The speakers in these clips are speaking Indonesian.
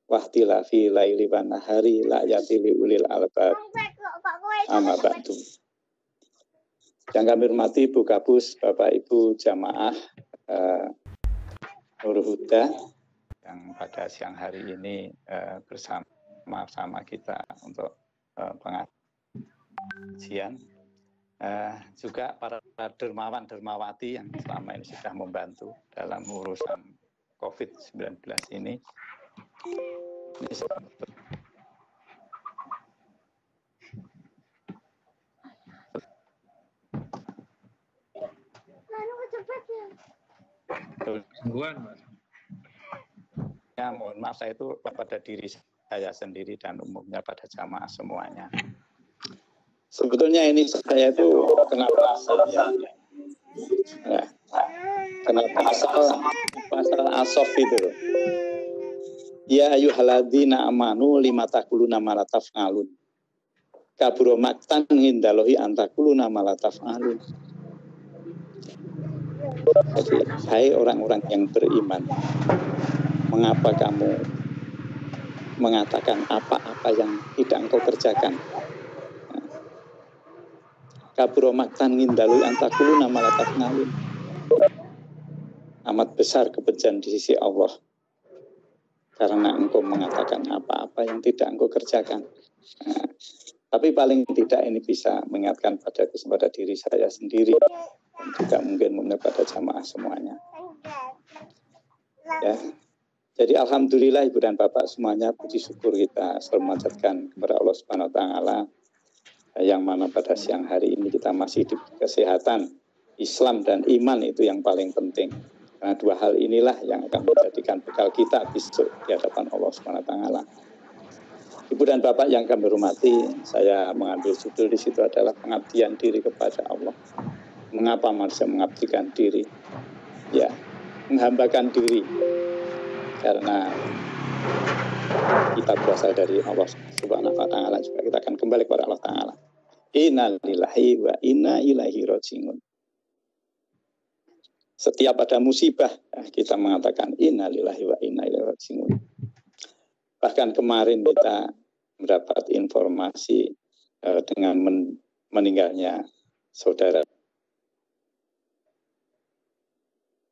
wahtilafi laili wan nahari la'ayati li ulil albab. Amma ba'du. Yang kami hormati Ibu Kapus, Bapak Ibu jamaah Nurul Huda yang pada siang hari ini bersama kita untuk pengajian. Juga para dermawan-dermawati yang selama ini sudah membantu dalam urusan COVID-19 ini. Ya, mohon maaf, saya itu pada diri saya sendiri dan umumnya pada jamaah semuanya. Sebetulnya ini saya itu kenapa asal asof itu loh. Ya ayyuhalladzina amanu lima taquluna ma la taf'alun. Kabura maktan indallahi an taquluna ma la taf'alun. Jadi, hai orang-orang yang beriman, mengapa kamu mengatakan apa-apa yang tidak engkau kerjakan? Kabura maktan indallahi an taquluna ma la taf'alun. Amat besar kebencian di sisi Allah karena engkau mengatakan apa-apa yang tidak engkau kerjakan. Tapi paling tidak ini bisa mengingatkan kepada diri saya sendiri dan juga mungkin pada jamaah semuanya. Ya. Jadi alhamdulillah Ibu dan Bapak semuanya, puji syukur kita selalu memanjatkan kepada Allah Subhanahu wa taala yang mana pada siang hari ini kita masih di kesehatan, Islam dan iman itu yang paling penting. Karena dua hal inilah yang akan menjadikan bekal kita besok di hadapan Allah Subhanahu wa taala. Ibu dan Bapak yang kami hormati, saya mengambil judul di situ adalah pengabdian diri kepada Allah. Mengapa manusia mengabdikan diri? Ya, menghambakan diri. Karena kita berasal dari Allah Subhanahu wa taala, juga kita akan kembali kepada Allah taala. Inna lillahi wa inna ilaihi raji'un. Setiap ada musibah, kita mengatakan inna lillahi wa inna ilaihi raji'un. Bahkan kemarin kita mendapat informasi dengan meninggalnya saudara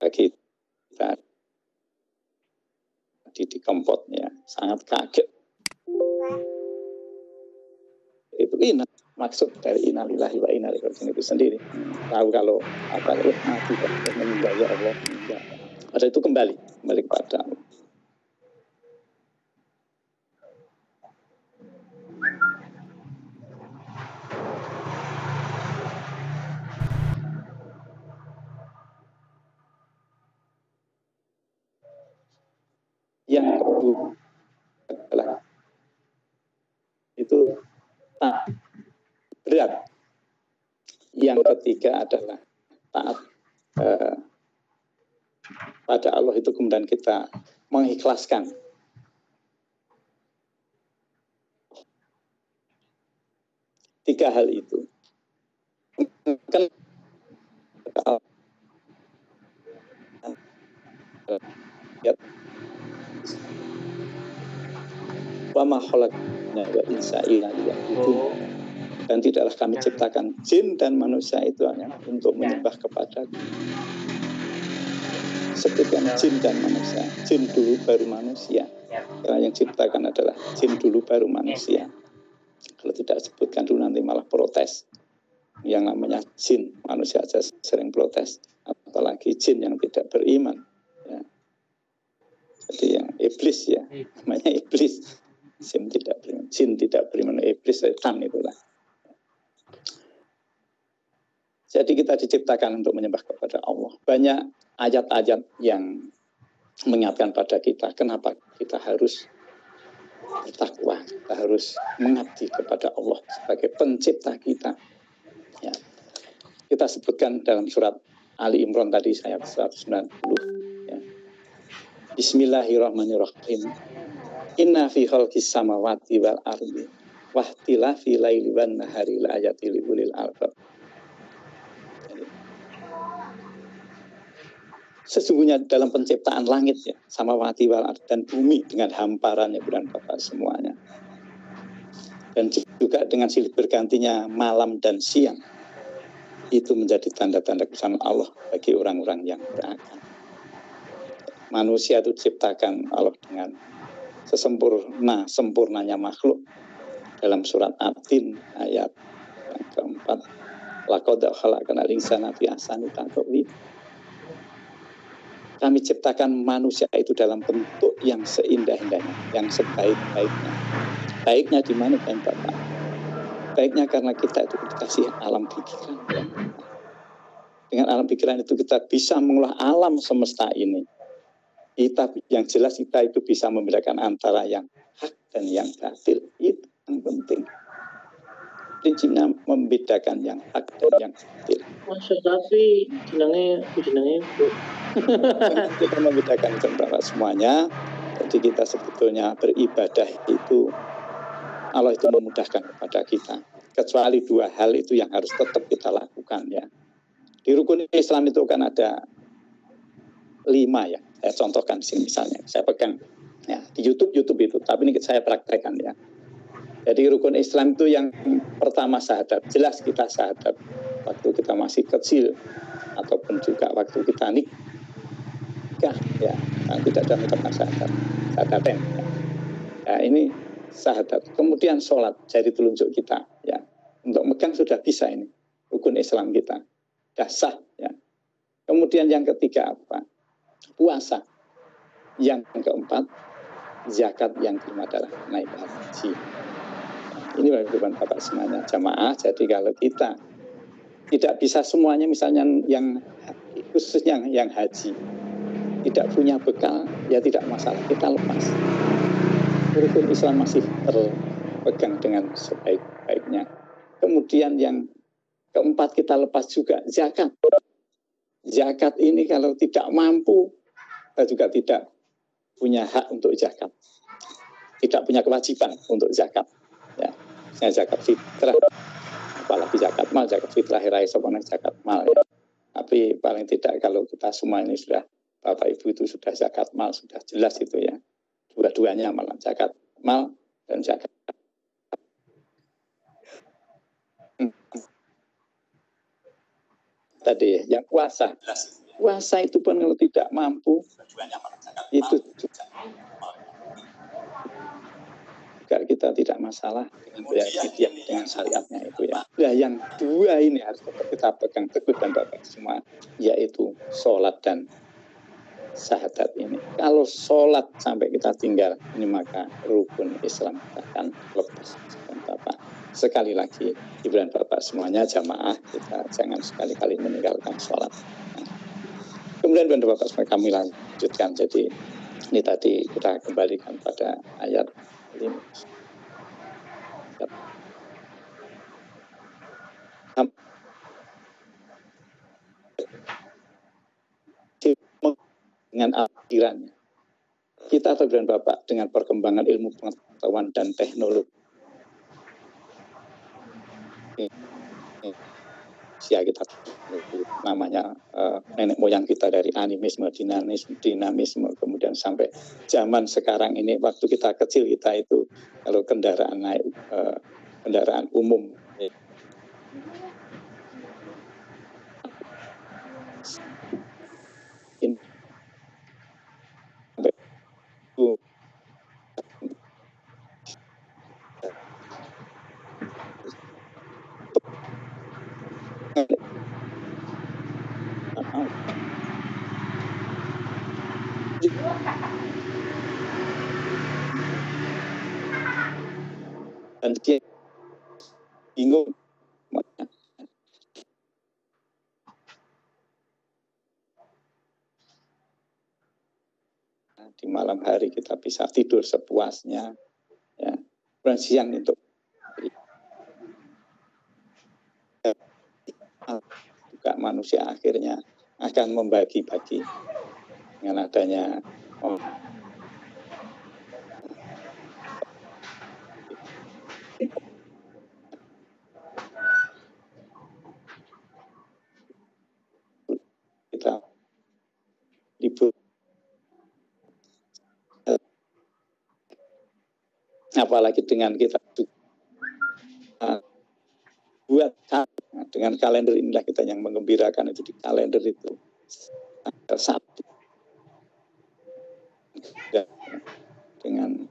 kita di Kempotnya, sangat kaget. Itu maksud dari innalillahi wa inna ilaihi raji'un itu sendiri. Tahu kalau apa itu mati dan meninggal ya Allah. Ada itu kembali kepada Allah. Yang kedua adalah itu berat. Yang ketiga adalah taat pada Allah itu kemudian kita mengikhlaskan. Tiga hal itu. Kan wa ma khalaqna wa insa illa liya'budun. Dan tidaklah kami ciptakan jin dan manusia itu hanya untuk menyembah kepadaku. Sebutkan jin dan manusia. Jin dulu baru manusia. Karena yang ciptakan adalah jin dulu baru manusia. Kalau tidak sebutkan dulu nanti malah protes. Yang namanya jin, manusia saja sering protes. Apalagi jin yang tidak beriman. Ya. Jadi yang iblis ya, namanya iblis. Jin tidak beriman, iblis, setan itulah. Jadi kita diciptakan untuk menyembah kepada Allah. Banyak ayat-ayat yang mengingatkan pada kita kenapa kita harus bertakwa, kita harus mengabdi kepada Allah sebagai pencipta kita. Ya. Kita sebutkan dalam surat Ali Imran tadi ayat 190. Ya. Bismillahirrahmanirrahim. Inna fi khalqis samawati wal ardi wahtilafi laili wan nahari la'ayati li ulil albab. Sesungguhnya dalam penciptaan langit ya, samawati wal ardh dan bumi dengan hamparannya dan Bapak semuanya. Dan juga dengan silih bergantinya malam dan siang. Itu menjadi tanda-tanda kebesaran Allah bagi orang-orang yang berakal. Manusia itu diciptakan Allah dengan sempurnanya makhluk. Dalam surat At-Tin ayat yang keempat, laqad khalaqnal insana fi ahsani taqwim. Kami ciptakan manusia itu dalam bentuk yang seindah-indahnya, yang sebaik-baiknya. Baiknya di mana kan Bapak? Baiknya karena kita itu dikasih alam pikiran. Ya. Dengan alam pikiran itu kita bisa mengolah alam semesta ini. Yang jelas kita itu bisa membedakan antara yang hak dan yang batil. Itu yang penting. Prinsipnya membedakan yang hak dan yang batil. Masya tapi jenenge. Kita membedakan itu Bapak semuanya. Jadi kita sebetulnya beribadah itu Allah itu memudahkan kepada kita. Kecuali dua hal itu yang harus tetap kita lakukan ya. Di rukun Islam itu kan ada 5 ya. Saya contohkan sini misalnya. Saya pegang ya di YouTube itu. Tapi ini saya praktekkan ya. Jadi rukun Islam itu yang pertama syahadat. Jelas kita syahadat waktu kita masih kecil ataupun juga waktu kita nikah ya. Nah, tidak ada mengucapkan syahadaten. Ya, ini syahadat. Kemudian sholat jadi telunjuk kita ya. Untuk megang sudah bisa ini rukun Islam kita. Sudah sah ya. Kemudian yang ketiga apa? Puasa. Yang keempat zakat, yang kelima adalah naik haji. Ini Bapak semuanya jamaah. Jadi kalau kita tidak bisa semuanya, misalnya yang khususnya yang haji tidak punya bekal, ya tidak masalah, kita lepas. Rukun Islam masih terpegang dengan sebaik-baiknya. Kemudian yang keempat kita lepas juga zakat. Zakat ini kalau tidak mampu, kita juga tidak punya hak untuk zakat. Tidak punya kewajiban untuk zakat. Ya, zakat fitrah, apalagi zakat mal, zakat fitrah hirai semuanya zakat mal. Ya. Tapi paling tidak kalau kita semua ini sudah Bapak Ibu itu sudah zakat mal, sudah jelas itu ya. Dua-duanya malah zakat mal dan zakat. Tadi yang puasa. Puasa itu pun kalau tidak mampu, itu juga kita tidak masalah ya, dengan syariatnya itu ya. Nah yang dua ini harus kita pegang teguh dan Bapak semua, yaitu sholat dan syahadat ini. Kalau sholat sampai kita tinggal ini, maka rukun Islam akan lepas. Dan Bapak sekali lagi hiburan Bapak semuanya jamaah, kita jangan sekali-kali meninggalkan sholat. Nah, kemudian Bapak semua kami lanjutkan. Jadi ini tadi kita kembalikan pada ayat ini. Dengan akhirannya. Kita terbilang Bapak dengan perkembangan ilmu pengetahuan dan teknologi. Kita namanya nenek moyang kita dari animisme, dinamisme, kemudian sampai zaman sekarang ini. Waktu kita kecil kita itu kalau kendaraan naik kendaraan umum dan dia bingung di malam hari kita bisa tidur sepuasnya ya, dan siang itu juga manusia akhirnya akan membagi-bagi dengan adanya kita apalagi dengan kita buat dengan kalender inilah kita yang menggembirakan itu. Di kalender itu satu dengan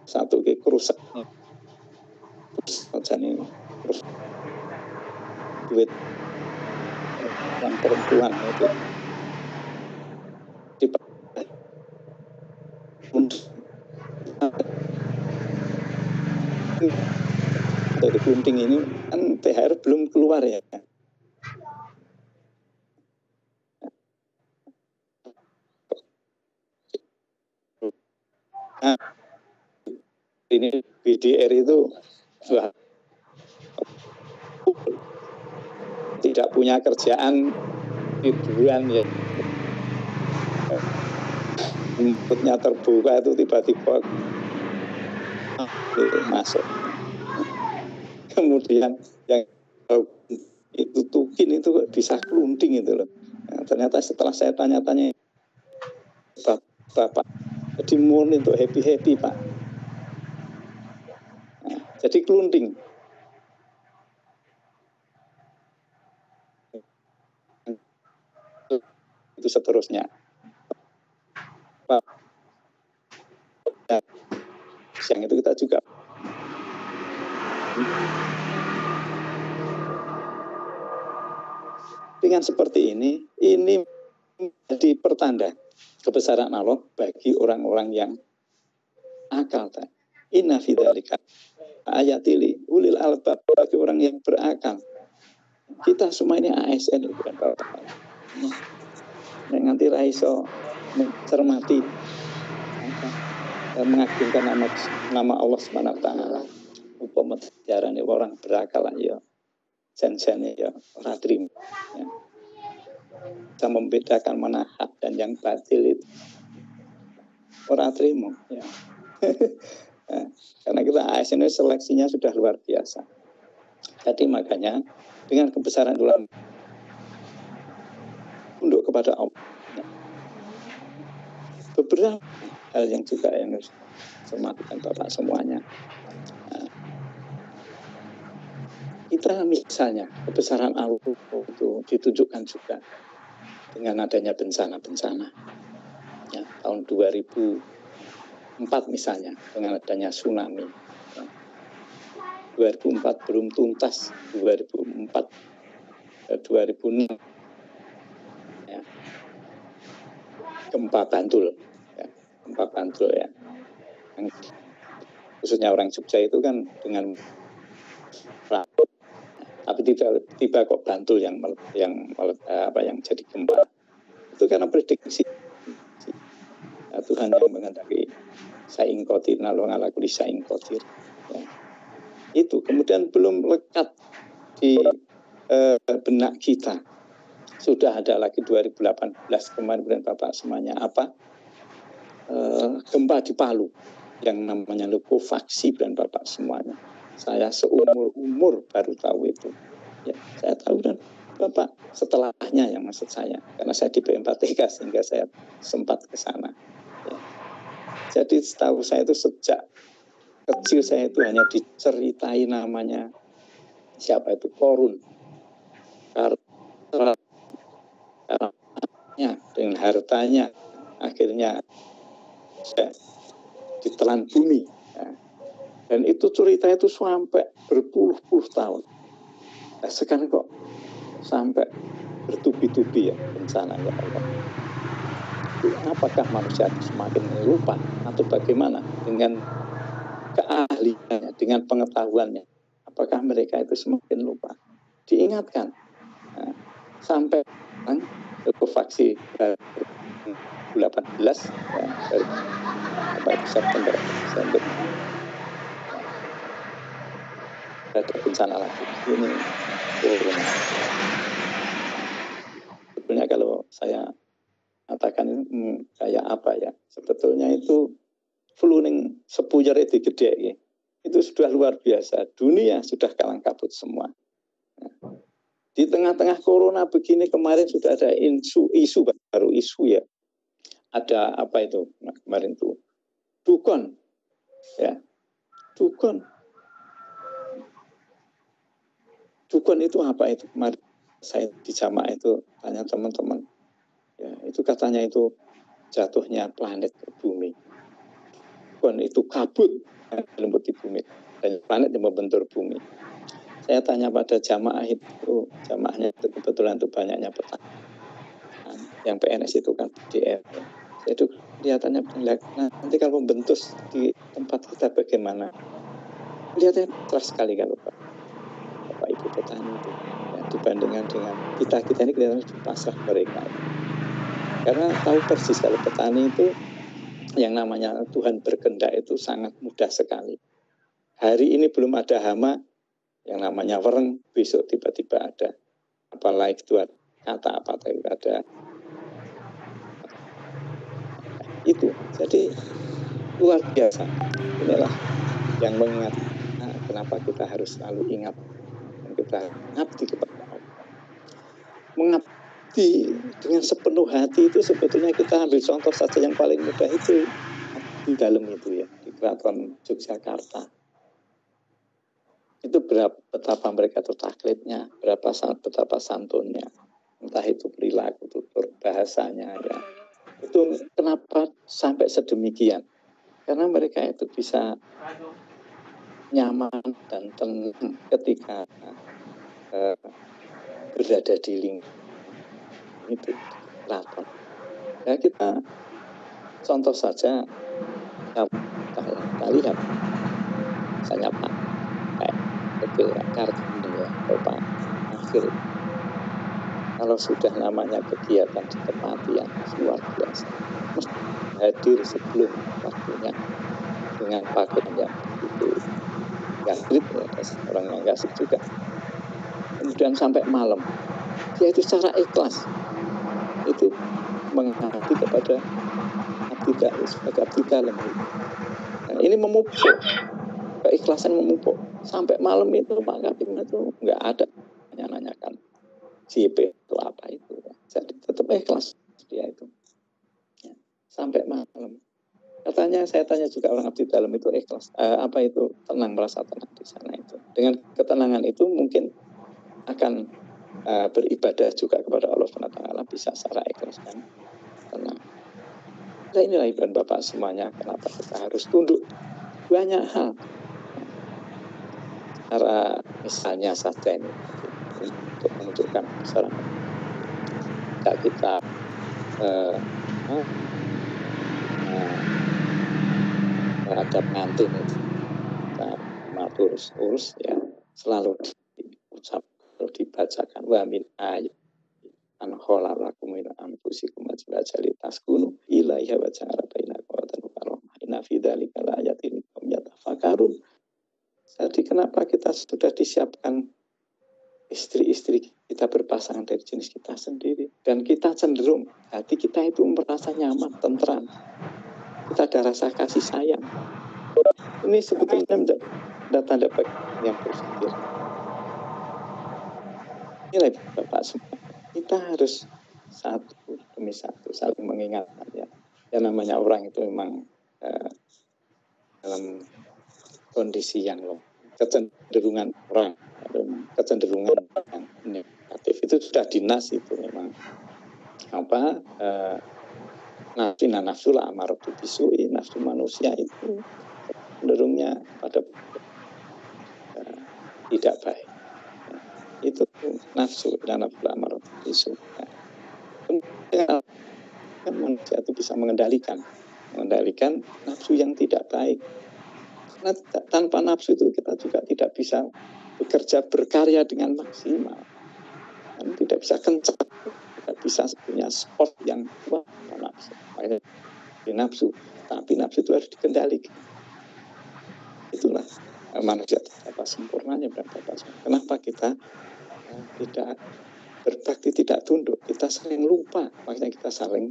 satu kerusak jadi duit yang perempuan itu dari gunting ini kan THR belum keluar ya. Nah, ini BDR itu tidak punya kerjaan hiburan ya. Mulutnya terbuka itu tiba-tiba masuk. Kemudian yang itu tukin itu bisa kelunting itu loh. Nah, ternyata setelah saya tanya-tanya Bapak jadi murni untuk happy Pak. Nah, jadi kelunting. Itu seterusnya. Siang itu kita juga dengan seperti ini menjadi pertanda kebesaran Allah bagi orang-orang yang akal. Inna fi dzalika ayatili ulil albab, bagi orang yang berakal. Kita semua ini ASN bukan Bapak. Nganti raiso mencermati mengagungkan nama Allah Subhanahu wa taala. Upama diarani orang berakal ya sen-sen ya ora trimo. Ya. Bisa membedakan mana hak dan yang batil itu ora trimo ya. Nah, karena kita ASN seleksinya sudah luar biasa. Jadi makanya dengan kebesaran ulama tunduk kepada Allah. Ya. Beberapa hal yang juga yang harus hormatikan Bapak semuanya. Nah, kita misalnya kebesaran Allah itu ditunjukkan juga dengan adanya bencana-bencana. Ya, tahun 2004 misalnya dengan adanya tsunami. Ya. 2004 belum tuntas, 2006 ya. Gempa Bantul ya. Gempa Bantul ya. Yang khususnya orang Jogja itu kan dengan tapi tiba kok Bantul yang jadi gempa. Itu karena prediksi ya, Tuhan yang menghendaki saing qadir nalung ala kulli saing qadir. Ya. Itu kemudian belum lekat di benak kita. Sudah ada lagi 2018 kemarin Bapak semuanya apa? Gempa di Palu yang namanya likuifaksi dan Bapak semuanya. Saya seumur baru tahu itu. Ya, saya tahu dan Bapak setelahnya yang maksud saya karena saya di BMPTK sehingga saya sempat ke sana. Ya. Jadi setahu saya itu sejak kecil saya itu hanya diceritai namanya siapa itu Korun karena dengan hartanya akhirnya ditelan bumi ya. Dan itu cerita itu sampai berpuluh-puluh tahun. Nah, sekarang kok sampai bertubi-tubi ya bencananya Allah. Apakah manusia semakin lupa atau bagaimana dengan keahliannya, dengan pengetahuannya? Apakah mereka itu semakin lupa? Diingatkan nah, sampai likuifaksi 2018 ya, dari September ada bencana lagi ini corona. Sebetulnya kalau saya katakan kayak apa ya, sebetulnya itu flu ning sepuyer itu gede ya. Itu sudah luar biasa, dunia sudah kalang kabut semua. Nah, di tengah-tengah corona begini kemarin sudah ada isu baru ya, ada apa itu nah, kemarin tuh dukun, ya, dukun. Dukun itu apa itu? Kemarin saya di jamaah itu tanya teman-teman, ya, itu katanya itu jatuhnya planet ke bumi. Dukun itu kabut lembut di bumi, dan planet yang membentur bumi. Saya tanya pada jamaah itu, jamaahnya itu kebetulan itu banyaknya petani. Yang PNS itu kan PDR. Itu kelihatannya nanti kalau membentus di tempat kita bagaimana? Kelihatannya keras sekali kalau Bapak Ibu petani itu. Ya, dibandingkan dengan kita ini kelihatannya pasrah mereka. Karena tahu persis kalau petani itu yang namanya Tuhan berkehendak itu sangat mudah sekali. Hari ini belum ada hama, yang namanya wereng, besok tiba-tiba ada. Apalagi itu kata apa tadi ada. Itu jadi luar biasa. Inilah yang mengingat kenapa kita harus selalu ingat dan kita mengabdi kepada Allah. Mengabdi dengan sepenuh hati itu sebetulnya kita ambil contoh saja yang paling mudah itu di dalam itu ya, di Keraton Yogyakarta. Itu betapa mereka itu taklidnya, betapa santunnya, entah itu perilaku, tutur bahasanya ya. Itu kenapa sampai sedemikian? Karena mereka itu bisa nyaman dan tenang ketika berada di lingkungan itu keraton. Ya kita contoh saja kita lihat misalnya Pak Kartini ya, Pak Akhir. Kalau sudah namanya kegiatan di tempat yang luar biasa, mesti hadir sebelum waktunya dengan pakaian yang itu gaslit ya, orang yang gaslit juga. Kemudian sampai malam, dia itu secara ikhlas itu mengabdi kepada abdi dalam. Nah, ini memupuk keikhlasan, memupuk sampai malam itu Pak Kapim itu nggak ada nanyakan CP itu apa itu ya. Jadi tetap ikhlas dia itu ya, sampai malam. Katanya saya tanya juga orang abdi dalam itu ikhlas apa itu tenang, merasa tenang di sana itu. Dengan ketenangan itu mungkin akan beribadah juga kepada Allah SWT bisa secara ikhlas dan tenang. Nah inilah Ibu dan Bapak semuanya kenapa kita harus tunduk banyak hal. Cara misalnya saja ini untuk menunjukkan masyarakat kita terhadap ngantin itu kita urus ya selalu diucap, dibacakan wa min ayat an khalaqakum min anfusikum ajwajal taskunu ilaiha wa ja'ala bainakum mawaddah inna fi dzalika laayatin liqaumin yatafakkarun. Jadi kenapa kita sudah disiapkan istri-istri kita berpasangan dari jenis kita sendiri dan kita cenderung hati kita itu merasa nyaman, tentram, kita ada rasa kasih sayang. Ini sebetulnya ada tanda yang berpikir. Inilah Bapak semua. Kita harus satu demi satu saling mengingatkan ya. Yang namanya orang itu memang dalam kondisi yang kecenderungan orang, kecenderungan yang negatif itu sudah dinas itu memang apa nafsu lah amaratu bisui, nafsu manusia itu cenderungnya pada tidak baik. Itu nafsu dan nafsu amaratu bisu. Kemudian manusia itu bisa mengendalikan nafsu yang tidak baik. Karena tanpa nafsu itu kita juga tidak bisa bekerja berkarya dengan maksimal. Dan tidak bisa kencang, tidak bisa punya sport yang kuat nafsu. Nafsu, tapi nafsu itu harus dikendalikan. Itulah manusia betapa sempurnanya dan betapa sempurna. Kenapa kita tidak berbakti, tidak tunduk, kita sering lupa, makanya kita saling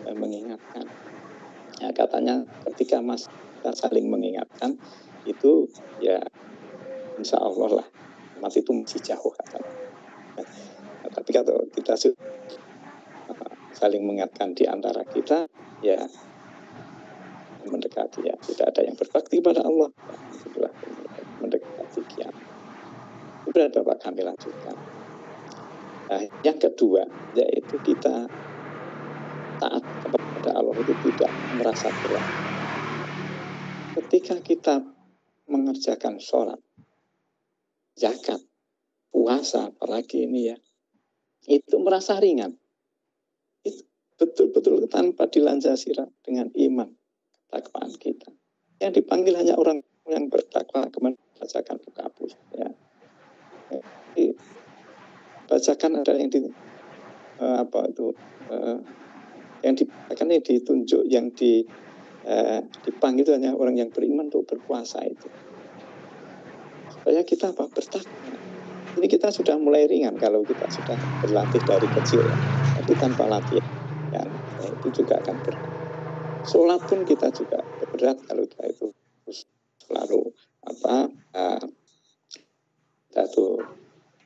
mengingatkan. Ya, katanya ketika kita saling mengingatkan itu ya insya Allah lah mati itu masih jauh katanya. Nah, tapi kalau kita saling mengingatkan di antara kita ya mendekati ya. Tidak ada yang berbakti kepada Allah. Itulah mendekati kiamat. Berat Bapak kami lanjutkan. Nah, yang kedua yaitu kita taat kepada Allah itu tidak merasa berat. Ketika kita mengerjakan sholat, zakat, puasa, apalagi ini ya, itu merasa ringan. Itu betul-betul tanpa dilandasi dengan iman, ketakwaan kita. Yang dipanggil hanya orang yang bertakwa, kemudian bacakan buka hapus. Ya. Bacakan ada yang yang dibacakan ini ditunjuk, yang dipanggil itu hanya orang yang beriman untuk berpuasa itu. Supaya kita bertakwa. Ini kita sudah mulai ringan kalau kita sudah berlatih dari kecil, ya. Tapi tanpa latihan, ya, itu juga akan berat. Sholat pun kita juga berat kalau kita itu selalu kita tuh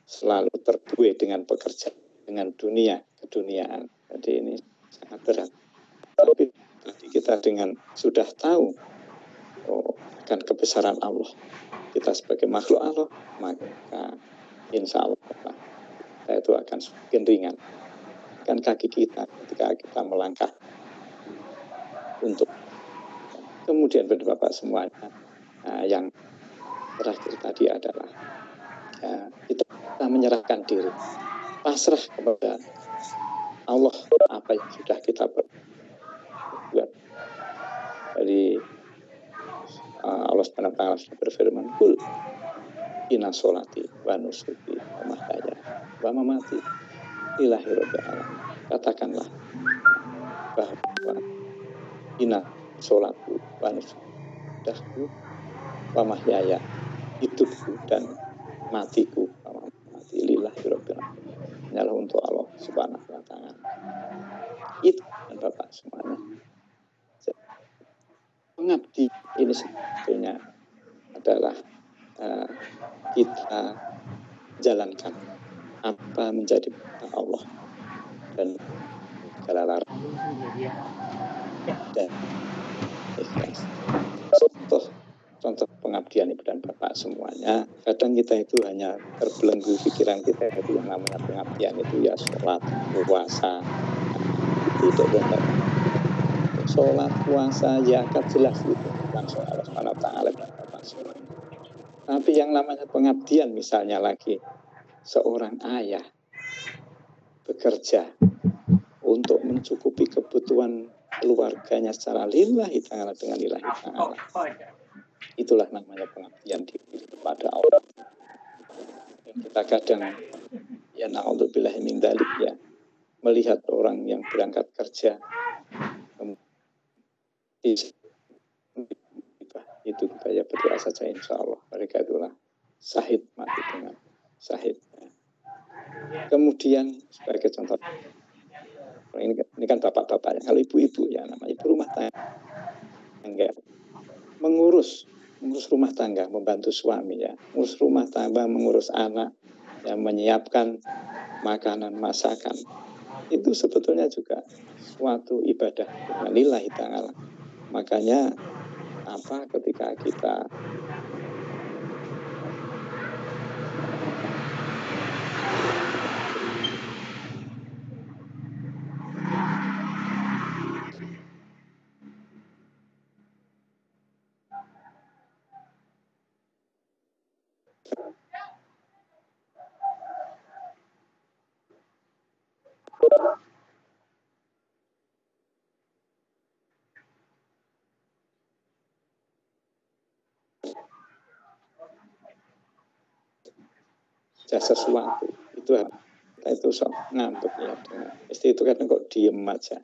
selalu terbuai dengan pekerjaan, dengan dunia, keduniaan. Jadi ini sangat berat. Tapi kita dengan sudah tahu akan kebesaran Allah, kita sebagai makhluk Allah, maka insya Allah kita itu akan semakin ringan. Kan kaki kita ketika kita melangkah untuk kemudian Bapak semuanya. Nah, yang terakhir tadi adalah kita menyerahkan diri, pasrah kepada Allah apa yang sudah kita buat. Jadi Allah SWT sudah berfirman, kul inna sholati wa nusuki wa mahyaya wa mamati lillahi rabbil alamin. Katakanlah bahwa inna sholatu wa nusuki wa mahyaya, hidupku dan matiku wa mamati lillahi rabbil alamin, hanyalah untuk Allah Subhanahu wa ta'ala. Itu dan Bapak semuanya. Mengabdi ini sebetulnya adalah kita jalankan apa menjadi perintah Allah dan segala larangan dan ikhlas. Contoh pengabdian Ibu dan Bapak semuanya. Kadang kita itu hanya terbelenggu pikiran kita itu yang namanya pengabdian itu ya sholat, puasa. Tidak benar. Sholat, puasa, zakat jelas itu langsung Allah SWT dan Bapak semuanya. Tapi yang namanya pengabdian misalnya lagi seorang ayah bekerja untuk mencukupi kebutuhan keluarganya secara lillahi ta'ala dengan lillahi ta'ala. Itulah namanya pengabdian diri kepada Allah. Kita kadang ya na'udzubillahi min dzalik ya, melihat orang yang berangkat kerja itu kita ya berdoa saja insya Allah mereka itulah syahid, mati dengan syahid. Kemudian sebagai contoh ini kan bapak-bapaknya, kalau ibu-ibu ya namanya ibu rumah tangga, mengurus rumah tangga, membantu suami ya, mengurus rumah tangga, mengurus anak, yang menyiapkan makanan, masakan, itu sebetulnya juga suatu ibadah lillahi ta'ala. Makanya ketika kita sesuatu itu sok ngambek ya, istri itu kadang kok diem aja,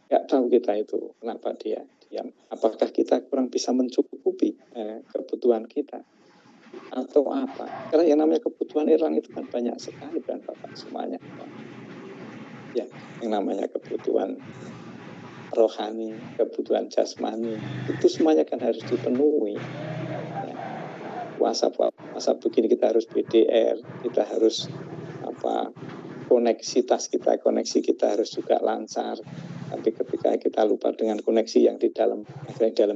nggak tahu kita itu kenapa dia diam. Apakah kita kurang bisa mencukupi kebutuhan kita atau apa? Karena yang namanya kebutuhan orang itu kan banyak sekali dan Bapak semuanya ya, yang namanya kebutuhan rohani, kebutuhan jasmani itu semuanya kan harus dipenuhi ya. Puasa begini kita harus BDR, kita harus koneksi kita harus juga lancar, Tapi ketika kita lupa dengan koneksi yang di dalam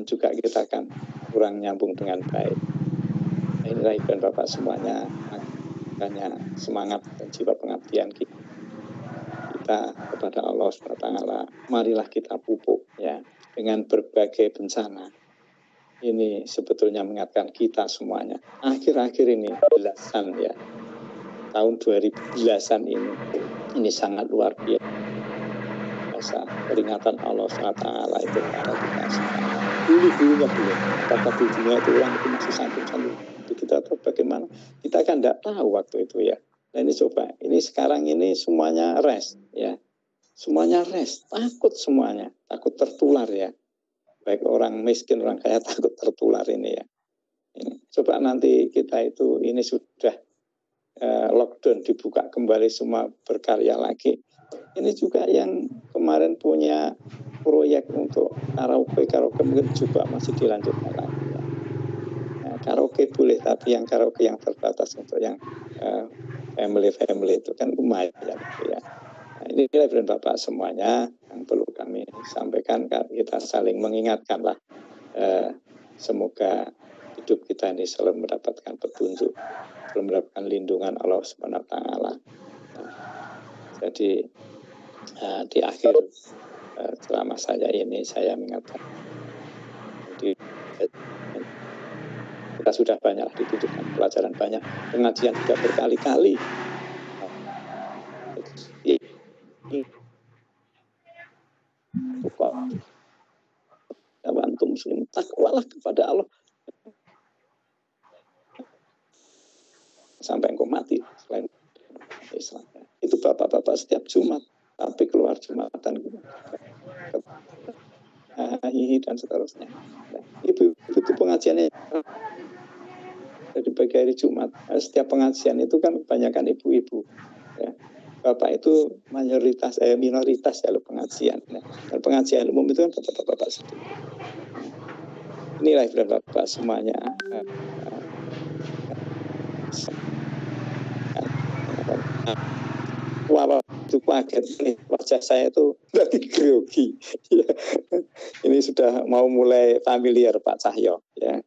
juga kita akan kurang nyambung dengan baik. Inilah Ibu dan Bapak semuanya, makanya semangat dan jiwa pengabdian kita kepada Allah SWT. Marilah kita pupuk ya dengan berbagai bencana. Ini sebetulnya mengingatkan kita semuanya. Akhir-akhir ini belasan ya, tahun 2010-an ini sangat luar biasa. Peringatan Allah SWT itu kepada kita semua. Dulu-dulunya belum. Apakah di dunia itu orang itu masih santun-santun kita atau bagaimana? Kita kan tidak tahu waktu itu ya. Nah ini coba, ini sekarang ini semuanya rest ya. Semuanya rest, takut semuanya, takut tertular ya. Baik orang miskin, orang kaya takut tertular ini ya. Ini. Coba nanti kita itu ini sudah lockdown, dibuka kembali semua berkarya lagi. Ini juga yang kemarin punya proyek untuk karaoke mungkin juga masih dilanjutkan lagi. Ya. Nah, karaoke boleh, tapi yang karaoke yang terbatas untuk yang family itu kan lumayan ya. Nah, ini Ibu dan Bapak semuanya yang perlu kami sampaikan, kita saling mengingatkan lah. Semoga hidup kita ini selalu mendapatkan petunjuk, selalu mendapatkan lindungan Allah SWT. Jadi di akhir ceramah saya ini saya mengingatkan, kita sudah banyak dibutuhkan pelajaran banyak, pengajian sudah berkali-kali. Antum muslim, takwalah kepada Allah sampai engkau mati selain Islam. Itu bapak-bapak setiap Jumat, tapi keluar Jumatan dan seterusnya. Ibu itu pengajiannya dari pagi hari Jumat. Setiap pengajian itu kan kebanyakan ibu-ibu. Ya. Bapak itu minoritas ya pengajian. Ya. Dan pengajian umum itu kan bapak-bapak sedikit. Inilah Ibu dan Bapak semuanya. Wah, itu kaget nih, wajah saya itu lagi grogi. Ya. Ini sudah mau mulai familiar Pak Cahyo. Ya.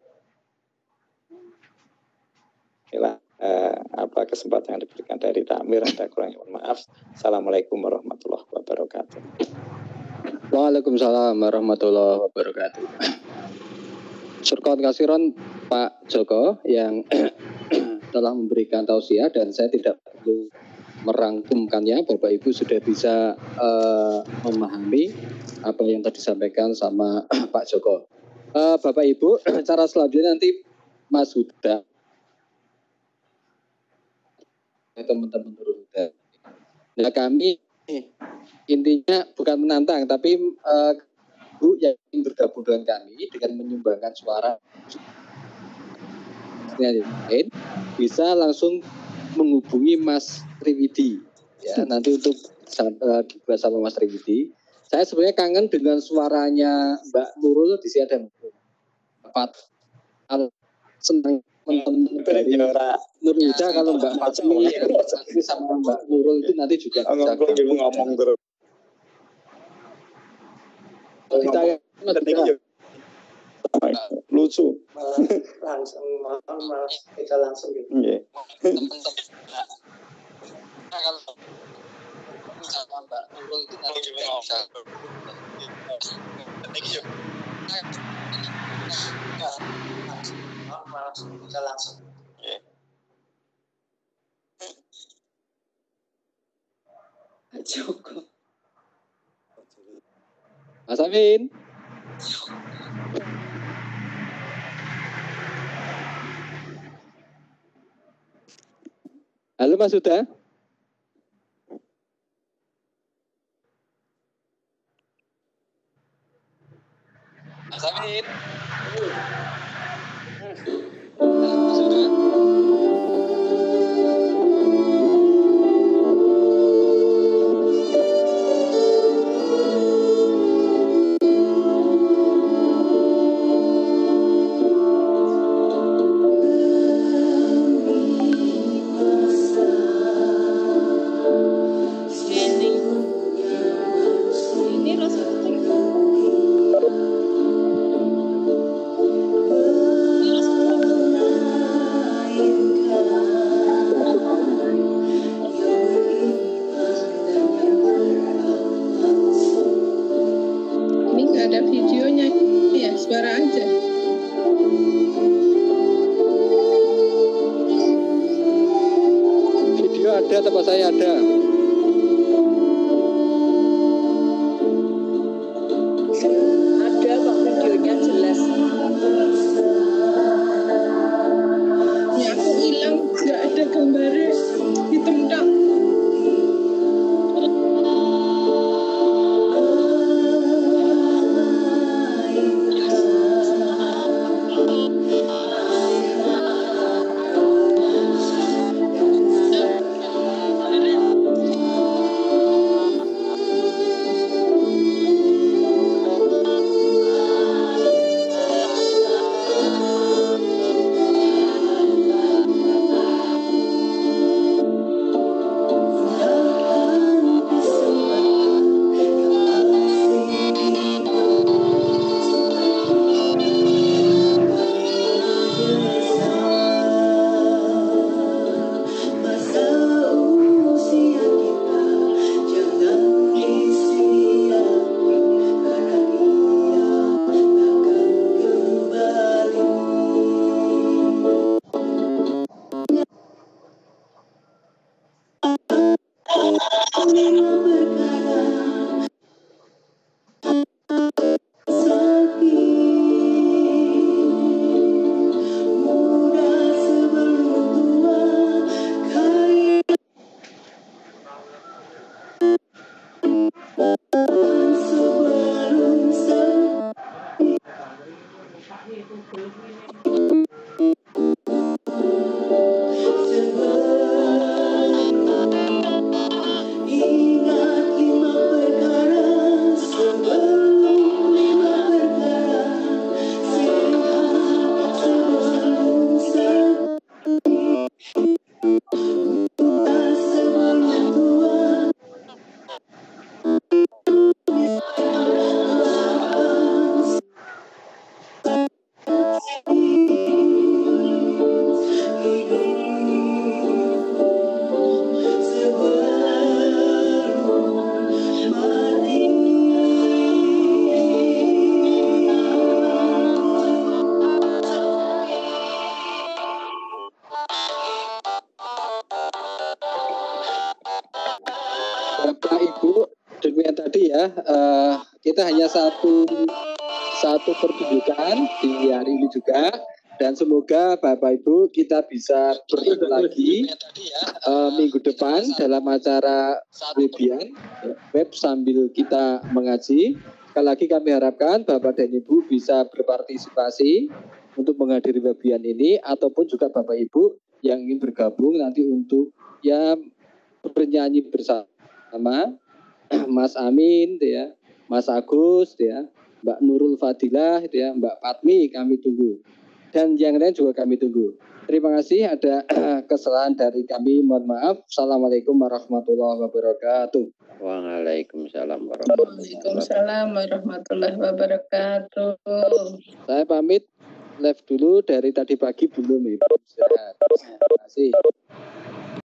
Inilah kesempatan yang diberikan dari takmir, ada kurangnya mohon maaf. Assalamualaikum warahmatullahi wabarakatuh. Waalaikumsalam warahmatullahi wabarakatuh. Syukur kasiron Pak Joko yang telah memberikan tausiah, dan saya tidak perlu merangkumkannya. Bapak Ibu sudah bisa memahami apa yang tadi disampaikan sama Pak Joko. Bapak Ibu, cara selanjutnya nanti Mas Huda, teman-teman Huda. Nah, kami intinya bukan menantang, tapi Bu yang bergabung dengan kami dengan menyumbangkan suara lain bisa langsung menghubungi Mas Triwidi ya, nanti untuk dibuat sama Mas Triwidi. Saya sebenarnya kangen dengan suaranya Mbak Nurul di sini, ada Pak senang teman-teman dari Nur Huda. Kalau Mbak Fatmi sama Mbak Nurul itu nanti juga bisa ngomong terus. Lucu. Langsung Mas kita langsung gitu. Iya. Kalau sama Mbak Nurul itu nanti juga bisa. Kita langsung. Joko. Mas Amin. Halo Mas Huda. Mas Amin. Mas Huda. Ini Rasul ada videonya ya, suara aja. Video ada, tempat saya ada. Ada kok videonya jelas. Ya aku hilang, nggak ada gambarnya, hitam tok. Bapak Ibu, demikian tadi ya, kita hanya satu pertunjukan di hari ini juga, dan semoga Bapak Ibu kita bisa bertemu lagi minggu depan dalam acara web sambil kita mengaji. Sekali lagi kami harapkan Bapak dan Ibu bisa berpartisipasi untuk menghadiri webian ini, ataupun juga Bapak Ibu yang ingin bergabung nanti untuk ya bernyanyi bersama Mas Amin, ya, Mas Agus, ya, Mbak Nurul Fadilah, ya, Mbak Fatmi, kami tunggu. Dan yang lain juga kami tunggu. Terima kasih, ada kesalahan dari kami, mohon maaf. Assalamualaikum warahmatullahi wabarakatuh. Waalaikumsalam Waalaikumsalam warahmatullahi wabarakatuh. Saya pamit, live dulu, dari tadi pagi belum, Ibu. Terima kasih.